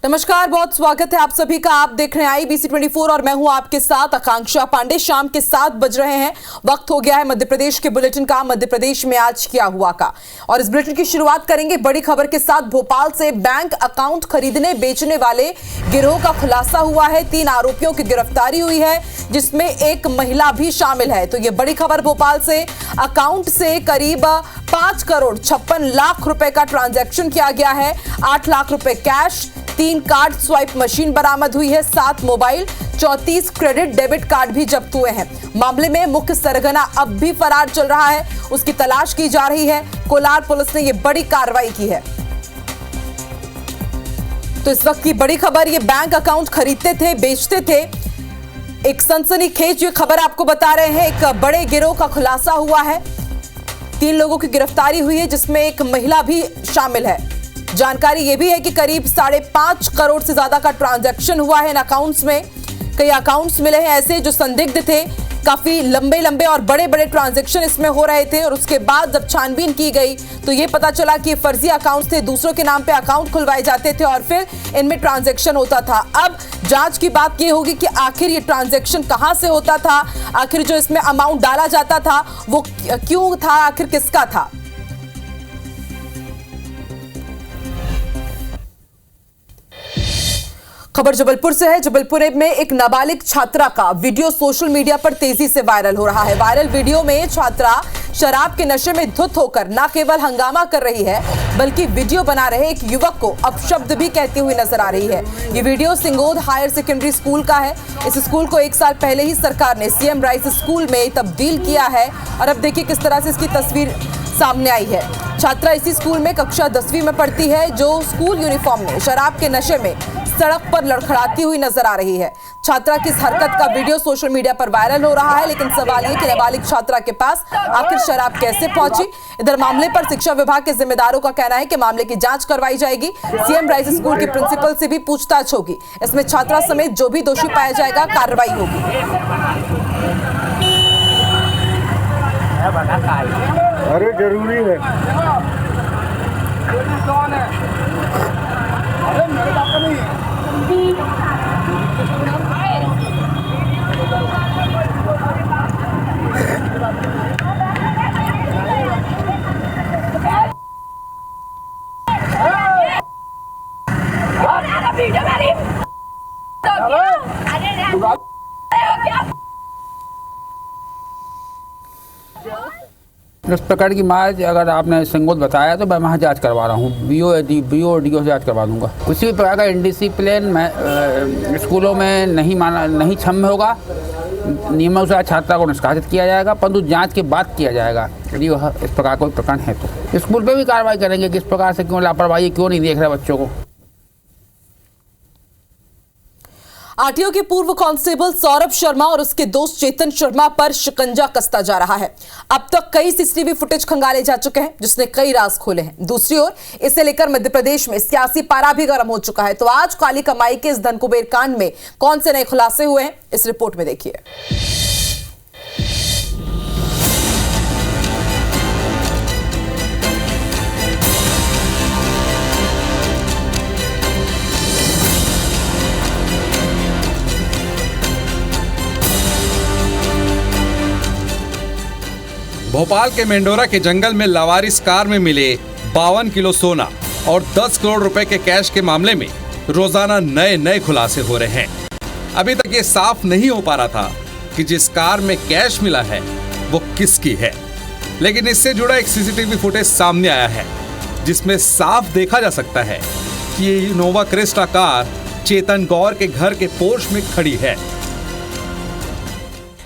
नमस्कार, बहुत स्वागत है आप सभी का। आप देख रहे हैं IBC 24 और मैं हूं आपके साथ आकांक्षा पांडे। शाम के 7 बज रहे हैं, वक्त हो गया है मध्य प्रदेश के बुलेटिन का, मध्य प्रदेश में आज क्या हुआ का। और इस बुलेटिन की शुरुआत करेंगे बड़ी खबर के साथ। भोपाल से बैंक अकाउंट खरीदने बेचने वाले गिरोह का खुलासा हुआ है। 3 आरोपियों की गिरफ्तारी हुई है, जिसमें एक महिला भी शामिल है। तो ये बड़ी खबर भोपाल से। अकाउंट से करीब 5 करोड़ 56 लाख रुपए का ट्रांजैक्शन किया गया है। 8 लाख रुपए कैश, 3 कार्ड स्वाइप मशीन बरामद हुई है, 7 मोबाइल, 34 क्रेडिट डेबिट कार्ड भी जब्त हुए हैं। मामले में मुख्य सरगना अब भी फरार चल रहा है, उसकी तलाश की जा रही है। कोलार पुलिस ने यह बड़ी कार्रवाई की है। तो इस वक्त की बड़ी खबर, ये बैंक अकाउंट खरीदते थे, बेचते थे। एक सनसनीखेज ये खबर आपको बता रहे हैं। एक बड़े गिरोह का खुलासा हुआ है। 3 लोगों की गिरफ्तारी हुई है, जिसमें एक महिला भी शामिल है। जानकारी यह भी है कि करीब 5.5 करोड़ से ज्यादा का ट्रांजैक्शन हुआ है इन अकाउंट्स में। कई अकाउंट्स मिले हैं ऐसे जो संदिग्ध थे। काफी लंबे लंबे और बड़े बड़े ट्रांजैक्शन इसमें हो रहे थे। और उसके बाद जब छानबीन की गई तो यह पता चला कि ये फर्जी अकाउंट्स थे, दूसरों के नाम पे अकाउंट खुलवाए जाते थे और फिर इनमें ट्रांजैक्शन होता था। अब जांच की बात यह होगी कि आखिर ये ट्रांजैक्शन कहां से होता था, आखिर जो इसमें अमाउंट डाला जाता था वो क्यों था, आखिर किसका था। खबर जबलपुर से है। जबलपुर में एक नाबालिग छात्रा का वीडियो सोशल मीडिया पर तेजी से वायरल हो रहा है। वायरल वीडियो में छात्रा शराब के नशे में धुत होकर न केवल हंगामा कर रही है, बल्कि वीडियो बना रहे एक युवक को अपशब्द भी कहती हुई नजर आ रही है। ये video Singod higher secondary school का है। इस स्कूल को 1 साल पहले ही सरकार ने CM राइस स्कूल में तब्दील किया है। और अब देखिए किस तरह से इसकी तस्वीर सामने आई है। छात्रा इसी स्कूल में कक्षा 10वीं में पढ़ती है, जो स्कूल यूनिफॉर्म में शराब के नशे में सड़क पर लड़खड़ाती हुई नजर आ रही है। छात्रा की इस हरकत का वीडियो सोशल मीडिया पर वायरल हो रहा है, लेकिन सवाल ये कि नाबालिग छात्रा के पास आखिर शराब कैसे पहुंची। इधर मामले पर शिक्षा विभाग के जिम्मेदारों का कहना है कि मामले की जांच करवाई जाएगी। CM राइस स्कूल की प्रिंसिपल से भी पूछताछ होगी। इसमें छात्रा समेत जो भी दोषी पाया जाएगा कार्रवाई होगी। अरे जरूरी है। अरे मेरे बाप का नहीं है। इस प्रकार की माज अगर आपने संगोद बताया तो मैं वहाँ जांच करवा रहा हूँ। BO से जांच करवा दूंगा। किसी भी प्रकार का इंडिसिप्लिन मैं स्कूलों में नहीं क्षम्य होगा। नियमानुसार छात्रा को निष्कासित किया जाएगा, परंतु जांच के बाद किया जाएगा यदि वह इस प्रकार कोई प्रकरण है तो। स्कूल पे भी कार्रवाई करेंगे कि इस प्रकार से क्यों लापरवाही, क्यों नहीं देख रहे बच्चों को। RTO के पूर्व कांस्टेबल सौरभ शर्मा और उसके दोस्त चेतन शर्मा पर शिकंजा कसता जा रहा है। अब तक कई CCTV फुटेज खंगाले जा चुके हैं, जिसने कई राज खोले हैं। दूसरी ओर इसे लेकर मध्य प्रदेश में सियासी पारा भी गर्म हो चुका है। तो आज काली कमाई के इस धन कुबेर कांड में कौन से नए खुलासे हुए हैं, इस रिपोर्ट में देखिए। भोपाल के मेंडोरा के जंगल में लावारिस कार में मिले 52 किलो सोना और 10 करोड़ रुपए के कैश के मामले में रोजाना नए खुलासे हो रहे हैं। अभी तक ये साफ नहीं हो पा रहा था कि जिस कार में कैश मिला है वो किसकी है, लेकिन इससे जुड़ा एक CCTV फुटेज सामने आया है, जिसमें साफ देखा जा सकता है कि ये इनोवा क्रिस्टा कार चेतन गौर के घर के पोर्च में खड़ी है।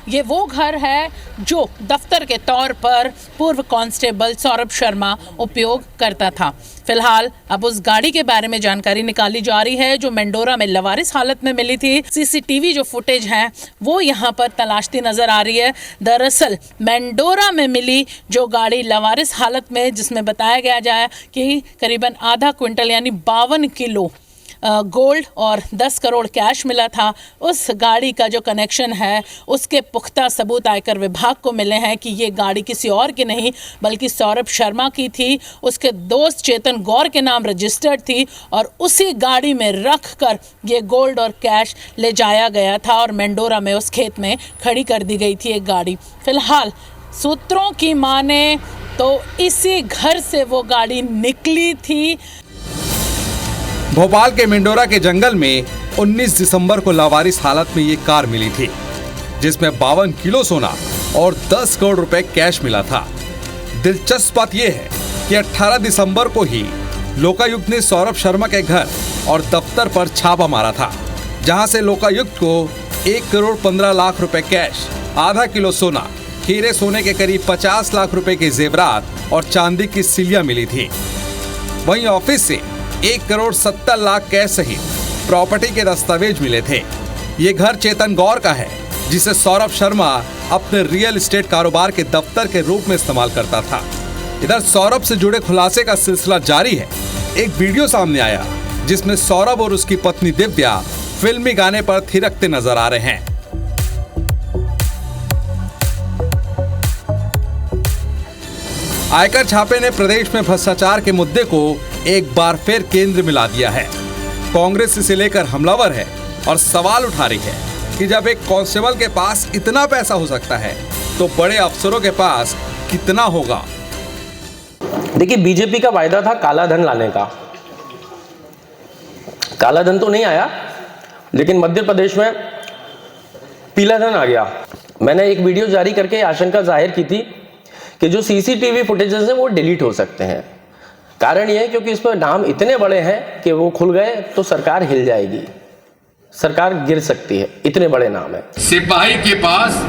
ये वो घर है जो दफ्तर के तौर पर पूर्व कांस्टेबल सौरभ शर्मा उपयोग करता था। फिलहाल अब उस गाड़ी के बारे में जानकारी निकाली जा रही है, जो मेंडोरा में लवारिस हालत में मिली थी। CCTV जो फुटेज है वो यहाँ पर तलाशती नजर आ रही है। दरअसल मेंडोरा में मिली जो गाड़ी लवारिस हालत में, जिसमें बताया गया जाए कि करीबन आधा क्विंटल यानी 52 किलो गोल्ड और 10 करोड़ कैश मिला था। उस गाड़ी का जो कनेक्शन है उसके पुख्ता सबूत आयकर विभाग को मिले हैं कि ये गाड़ी किसी और की नहीं बल्कि सौरभ शर्मा की थी। उसके दोस्त चेतन गौर के नाम रजिस्टर्ड थी और उसी गाड़ी में रख कर ये गोल्ड और कैश ले जाया गया था और मेंडोरा में उस खेत में खड़ी कर दी गई थी एक गाड़ी। फिलहाल सूत्रों की माने तो इसी घर से वो गाड़ी निकली थी। भोपाल के मेंडोरा के जंगल में 19 दिसंबर को लावारिस हालत में ये कार मिली थी, जिसमें 52 किलो सोना और 10 करोड़ रुपए कैश मिला था। दिलचस्प बात यह है कि 18 दिसंबर को ही लोकायुक्त ने सौरभ शर्मा के घर और दफ्तर पर छापा मारा था, जहां से लोकायुक्त को 1 करोड़ 15 लाख रुपए कैश, आधा किलो सोना, हीरे सोने के करीब 50 लाख रुपए के जेवरात और चांदी की सिल्लियां मिली थी। वहीं ऑफिस से 1 करोड़ 70 लाख कैश सहित प्रॉपर्टी के दस्तावेज मिले थे। ये घर चेतन गौर का है, जिसे सौरभ शर्मा अपने रियल एस्टेट कारोबार के दफ्तर के रूप में इस्तेमाल करता था। इधर सौरभ से जुड़े खुलासे का सिलसिला जारी है। एक वीडियो सामने आया जिसमें सौरभ और उसकी पत्नी दिव्या फिल्मी गाने पर थिरकते नजर आ रहे हैं। आयकर छापे ने प्रदेश में भ्रष्टाचार के मुद्दे को एक बार फिर केंद्र में ला दिया है। कांग्रेस इसे लेकर हमलावर है और सवाल उठा रही है कि जब एक कांस्टेबल के पास इतना पैसा हो सकता है तो बड़े अफसरों के पास कितना होगा। देखिए, बीजेपी का वायदा था काला धन लाने का। काला धन तो नहीं आया, लेकिन मध्य प्रदेश में पीला धन आ गया। मैंने एक वीडियो जारी करके आशंका जाहिर की थी कि जो सीसीटीवी फुटेजेस हैं वो डिलीट हो सकते हैं। कारण यह है क्योंकि इस पर नाम इतने बड़े हैं कि वो खुल गए तो सरकार हिल जाएगी, सरकार गिर सकती है, इतने बड़े नाम है। सिपाही के पास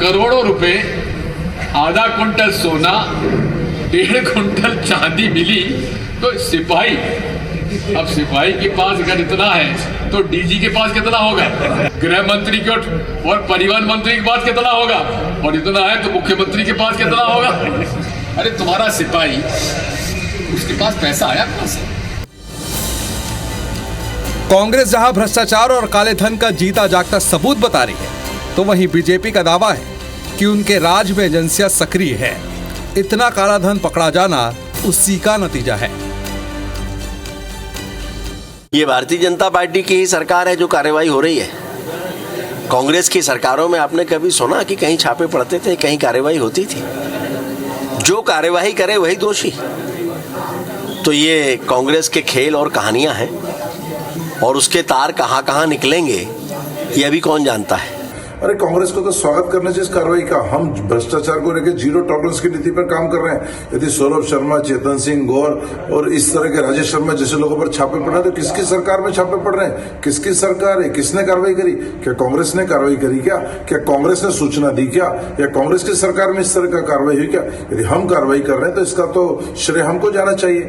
करोड़ों रुपए, आधा कुंटल सोना, 1.5 कुंटल चांदी मिली तो सिपाही, अब सिपाही के पास अगर इतना है तो डीजी के पास कितना होगा, गृह मंत्री के और परिवहन मंत्री के पास कितना होगा, और इतना है तो मुख्यमंत्री के पास कितना होगा। अरे तुम्हारा सिपाही, उसके पास पैसा आया कहां से? कांग्रेस जहां भ्रष्टाचार और काले धन का जीता जागता सबूत बता रही है, तो वहीं बीजेपी का दावा है कि उनके राज में एजेंसियां सक्रिय है। इतना काला धन पकड़ा जाना उसी का नतीजा है। ये भारतीय जनता पार्टी की ही सरकार है जो कार्रवाई हो रही है। कांग्रेस की सरकारों में आपने कभी सुना कि कहीं छापे पड़ते थे, कहीं कार्रवाई होती थी? जो कार्रवाई करे वही दोषी। तो ये कांग्रेस के खेल और कहानियां हैं, और उसके तार कहां कहां निकलेंगे ये अभी कौन जानता है। अरे कांग्रेस को तो स्वागत करना चाहिए इस कार्रवाई का। हम भ्रष्टाचार को लेकर जीरो टॉलरेंस की नीति पर काम कर रहे हैं। यदि सौरभ शर्मा, चेतन सिंह गौर और इस तरह के राजेश शर्मा जैसे लोगों पर छापे पड़ रहे हैं, तो किसकी सरकार में छापे पड़ रहे हैं? किसकी सरकार है? किसने कार्रवाई करी? क्या कांग्रेस ने कार्रवाई करी? क्या कांग्रेस ने सूचना दी? क्या या कांग्रेस की सरकार में इस तरह का कार्रवाई हुई? क्या यदि हम कार्रवाई कर रहे हैं तो इसका तो श्रेय हमको जाना चाहिए।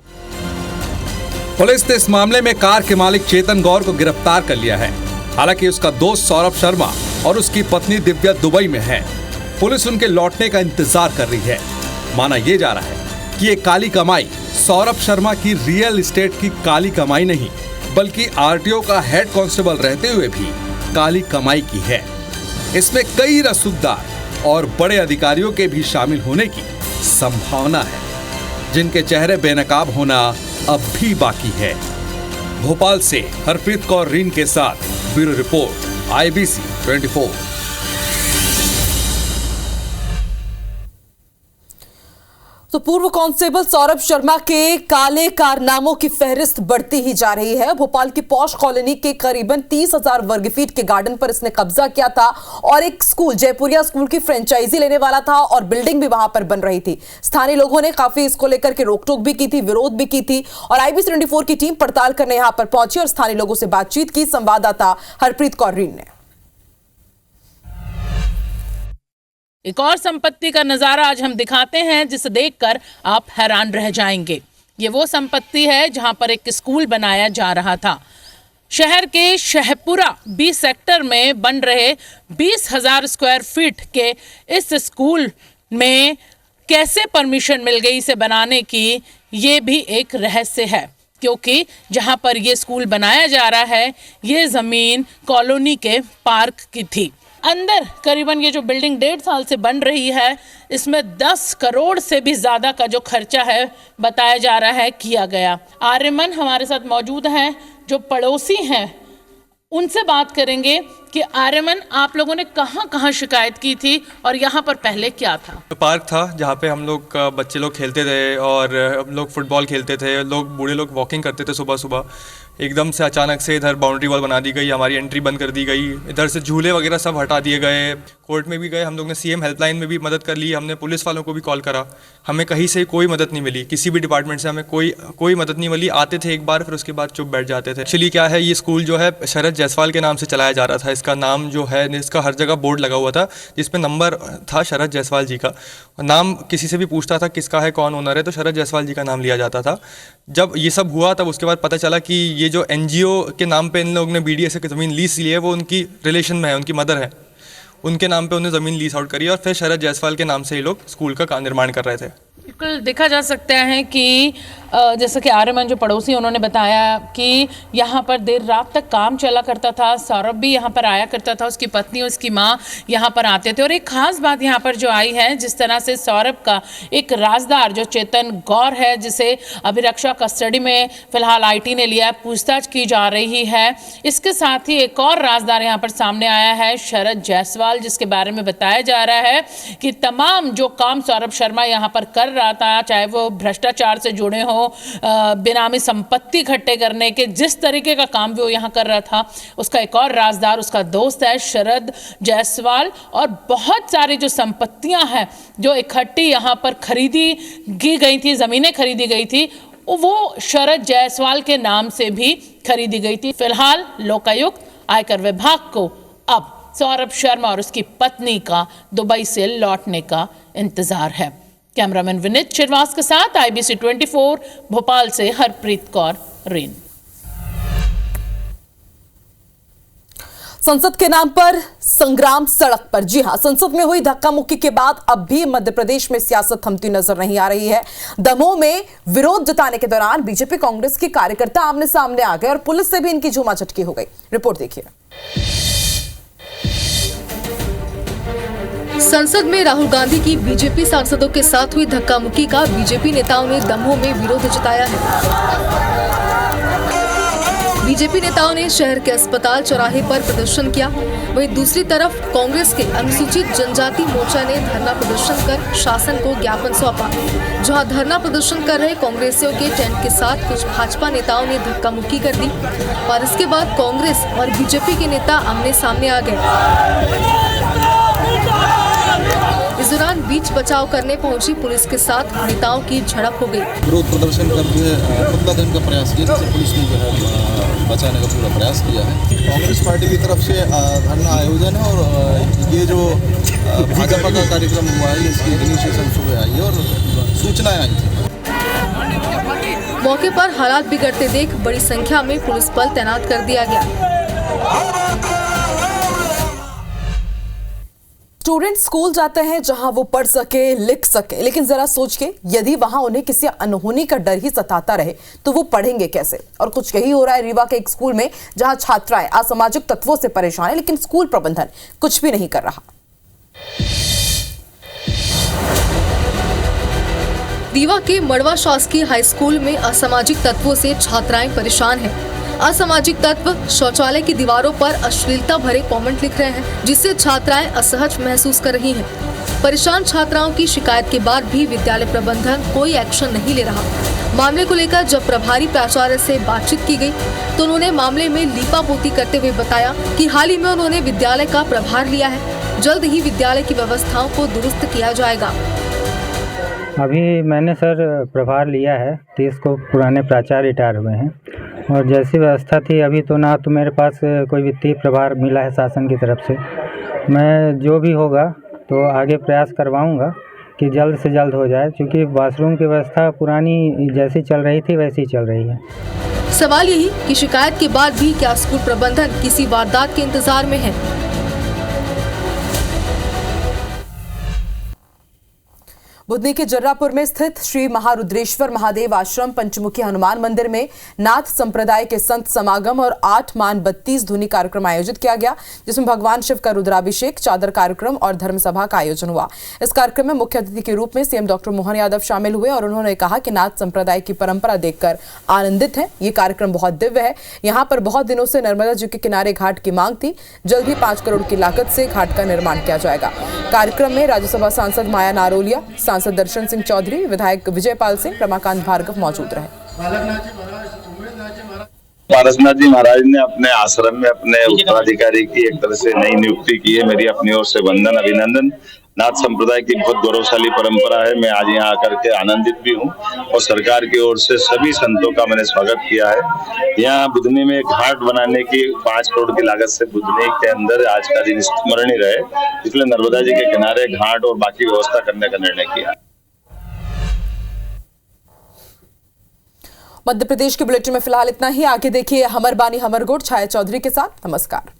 पुलिस ने इस मामले में कार के मालिक चेतन गौर को गिरफ्तार कर लिया है। हालांकि उसका दोस्त सौरभ शर्मा और उसकी पत्नी दिव्या दुबई में है। पुलिस उनके लौटने का इंतजार कर रही है। माना यह जा रहा है कि ये काली कमाई सौरभ शर्मा की रियल एस्टेट की काली कमाई नहीं, बल्कि आरटीओ का हेड कांस्टेबल रहते हुए भी काली कमाई की है। इसमें कई रसूखदार और बड़े अधिकारियों के भी शामिल होने की संभावना है, जिनके चेहरे बेनकाब होना अब भी बाकी है। भोपाल से हरप्रीत कौर रीन के साथ ब्यूरो रिपोर्ट, IBC 24। तो पूर्व कांस्टेबल सौरभ शर्मा के काले कारनामों की फहरिस्त बढ़ती ही जा रही है। भोपाल की पॉश कॉलोनी के करीबन 30,000 वर्ग फीट के गार्डन पर इसने कब्जा किया था और एक स्कूल, जयपुरिया स्कूल की फ्रेंचाइजी लेने वाला था और बिल्डिंग भी वहां पर बन रही थी। स्थानीय लोगों ने काफी इसको लेकर के रोक टोक भी की थी, विरोध भी की थी और IBC 24 की टीम पड़ताल करने यहां पर पहुंची और स्थानीय लोगों से बातचीत की। संवाददाता हरप्रीत कौर रीन ने। एक और संपत्ति का नजारा आज हम दिखाते हैं जिसे देखकर आप हैरान रह जाएंगे। ये वो संपत्ति है जहां पर एक स्कूल बनाया जा रहा था। शहर के शहपुरा B सेक्टर में बन रहे 20,000 स्क्वायर फीट के इस स्कूल में कैसे परमिशन मिल गई इसे बनाने की, ये भी एक रहस्य है। क्योंकि जहां पर ये स्कूल बनाया जा रहा है ये ज़मीन कॉलोनी के पार्क की थी। अंदर करीबन ये जो बिल्डिंग 1.5 साल से बन रही है इसमें 10 करोड़ से भी ज़्यादा का जो खर्चा है बताया जा रहा है किया गया। आर्यमन हमारे साथ मौजूद हैं जो पड़ोसी हैं, उनसे बात करेंगे कि आर्यमन आप लोगों ने कहाँ कहाँ शिकायत की थी और यहाँ पर पहले क्या था? पार्क था जहाँ पे हम लोग बच्चे लोग खेलते थे और हम लोग फुटबॉल खेलते थे, लोग बूढ़े लोग वॉकिंग करते थे सुबह सुबह। एकदम से अचानक से इधर बाउंड्री वॉल बना दी गई, हमारी एंट्री बंद कर दी गई, इधर से झूले वगैरह सब हटा दिए गए। कोर्ट में भी गए हम लोग ने, सीएम हेल्पलाइन में भी मदद कर ली, हमने पुलिस वालों को भी कॉल करा, हमें कहीं से कोई मदद नहीं मिली, किसी भी डिपार्टमेंट से हमें कोई मदद नहीं मिली। आते थे एक बार फिर उसके बाद चुप बैठ जाते थे। एक्चुअली क्या है, ये स्कूल जो है शरद जायसवाल के नाम से चलाया जा रहा था। इसका नाम जो है, इसका हर जगह बोर्ड लगा हुआ था जिसपे नंबर था शरद जायसवाल जी का। नाम किसी से भी पूछता था किसका है, कौन ओनर है, तो शरद जायसवाल जी का नाम लिया जाता था। जब ये सब हुआ तब उसके बाद पता चला कि ये जो एनजीओ के नाम पे इन लोग ने बीडीए से ज़मीन लीज ली है, वो उनकी रिलेशन में है, उनकी मदर है, उनके नाम पे उन्हें ज़मीन लीज आउट करी और फिर शरद जायसवाल के नाम से ये लोग स्कूल का निर्माण कर रहे थे। बिल्कुल देखा जा सकता है कि जैसे कि आर्यमन जो पड़ोसी उन्होंने बताया कि यहाँ पर देर रात तक काम चला करता था। सौरभ भी यहाँ पर आया करता था, उसकी पत्नी उसकी माँ यहाँ पर आते थे। और एक खास बात यहाँ पर जो आई है, जिस तरह से सौरभ का एक राजदार जो चेतन गौर है, जिसे अभिरक्षा कस्टडी में फिलहाल आईटी ने लिया, पूछताछ की जा रही है। इसके साथ ही एक और राजदार यहाँ पर सामने आया है, शरद जायसवाल, जिसके बारे में बताया जा रहा है कि तमाम जो काम सौरभ शर्मा यहाँ पर कर रहा था, चाहे वो भ्रष्टाचार से जुड़े हों, बेनामी संपत्ति इकट्ठे करने के, जिस तरीके का काम भी वो यहाँ कर रहा था, उसका एक और राजदार उसका दोस्त है शरद जायसवाल। और बहुत सारी जो संपत्तियां हैं जो इकट्ठी यहाँ पर खरीदी की गई थी, जमीनें खरीदी गई थी, वो शरद जायसवाल के नाम से भी खरीदी गई थी। फिलहाल लोकायुक्त आयकर विभाग को अब सौरभ शर्मा और उसकी पत्नी का दुबई से लौटने का इंतजार है। कैमरामैन विनीत चिरवास के साथ IBC 24 भोपाल से हरप्रीत कौर रेन। संसद के नाम पर संग्राम सड़क पर। जी हां, संसद में हुई धक्का मुक्की के बाद अब भी मध्य प्रदेश में सियासत थमती नजर नहीं आ रही है। दमोह में विरोध जताने के दौरान बीजेपी कांग्रेस के कार्यकर्ता आमने सामने आ गए और पुलिस से भी इनकी झूमाझटकी हो गई। रिपोर्ट देखिए। संसद में राहुल गांधी की बीजेपी सांसदों के साथ हुई धक्का मुक्की का बीजेपी नेताओं ने दमोह में विरोध जताया है। बीजेपी नेताओं ने शहर के अस्पताल चौराहे पर प्रदर्शन किया। वहीं दूसरी तरफ कांग्रेस के अनुसूचित जनजाति मोर्चा ने धरना प्रदर्शन कर शासन को ज्ञापन सौंपा। जहां धरना प्रदर्शन कर रहे कांग्रेसियों के टेंट के साथ कुछ भाजपा नेताओं ने धक्का मुक्की कर दी और इसके बाद कांग्रेस और बीजेपी के नेता आमने सामने आ गए। इस दौरान बीच बचाव करने पहुंची पुलिस के साथ नेताओं की झड़प हो गई। विरोध प्रदर्शन करके मुद्दा देने का प्रयास किया, जिससे पुलिस ने जो है बचाने का पूरा प्रयास किया है। कांग्रेस पार्टी की तरफ से धरना आयोजन है और ये जो भाजपा का कार्यक्रम हुआ है, इसकी इनिशिएशन सुबह आई है और सूचनाएं आई थी। मौके पर हालात बिगड़ते देख बड़ी संख्या में पुलिस बल तैनात कर दिया गया। स्टूडेंट स्कूल जाते हैं जहां वो पढ़ सके, लिख सके, लेकिन जरा सोच के यदि वहां उन्हें किसी अनहोनी का डर ही सताता रहे तो वो पढ़ेंगे कैसे? और कुछ यही हो रहा है रीवा के एक स्कूल में, जहां छात्राएं असामाजिक तत्वों से परेशान है, लेकिन स्कूल प्रबंधन कुछ भी नहीं कर रहा। रीवा के मड़वा शासकीय हाई स्कूल में असामाजिक तत्वों से छात्राएं परेशान हैं। असामाजिक तत्व शौचालय की दीवारों पर अश्लीलता भरे कमेंट लिख रहे हैं, जिससे छात्राएं असहज महसूस कर रही हैं। परेशान छात्राओं की शिकायत के बाद भी विद्यालय प्रबंधन कोई एक्शन नहीं ले रहा। मामले को लेकर जब प्रभारी प्राचार्य से बातचीत की गई तो उन्होंने मामले में लीपापोती करते हुए बताया कि हाल ही में उन्होंने विद्यालय का प्रभार लिया है, जल्द ही विद्यालय की व्यवस्थाओं को दुरुस्त किया जाएगा। अभी मैंने सर प्रभार लिया है, 30 को पुराने प्राचार्य रिटायर हुए हैं और जैसी व्यवस्था थी अभी तो ना तो मेरे पास कोई वित्तीय प्रभार मिला है शासन की तरफ से। मैं जो भी होगा तो आगे प्रयास करवाऊंगा कि जल्द से जल्द हो जाए, क्योंकि वॉशरूम की व्यवस्था पुरानी जैसी चल रही थी वैसी चल रही है। सवाल यही कि शिकायत के बाद भी क्या स्कूल प्रबंधन किसी वारदात के इंतजार में है? बुधनी के जर्रापुर में स्थित श्री महारुद्रेश्वर महादेव आश्रम पंचमुखी हनुमान मंदिर में नाथ संप्रदाय के संत समागम और 8 मान 32 धुनी कार्यक्रम आयोजित किया गया, जिसमें भगवान शिव का रुद्राभिषेक, चादर कार्यक्रम और धर्म सभा का आयोजन हुआ। इस कार्यक्रम में मुख्य अतिथि के रूप में सीएम डॉक्टर मोहन यादव शामिल हुए और उन्होंने कहा कि नाथ संप्रदाय की परंपरा देखकर आनंदित है। ये कार्यक्रम बहुत दिव्य है। यहाँ पर बहुत दिनों से नर्मदा जी के किनारे घाट की मांग थी। जल्द ही 5 करोड़ की लागत से घाट का निर्माण किया जाएगा। कार्यक्रम में राज्यसभा सांसद माया नारोलिया, सांसद दर्शन सिंह चौधरी, विधायक विजयपाल सिंह, रमाकांत भार्गव मौजूद रहे। पारसनाथ जी महाराज ने अपने आश्रम में अपने उत्तराधिकारी की एक तरह से नई नियुक्ति की है। मेरी अपनी ओर से वंदन, अभिनंदन। नाथ संप्रदाय की बहुत गौरवशाली परंपरा है। मैं आज यहाँ आकर के आनंदित भी हूँ और सरकार की ओर से सभी संतों का मैंने स्वागत किया है। यहाँ बुधनी में घाट बनाने की 5 करोड़ की लागत से बुधनी के अंदर आज का दिन स्मरणीय रहे, इसलिए नर्मदा जी के किनारे घाट और बाकी व्यवस्था करने का निर्णय किया। मध्य प्रदेश के बुलेटिन में फिलहाल इतना ही। आगे देखिए हमर बानी हमर गोट छाया चौधरी के साथ। नमस्कार।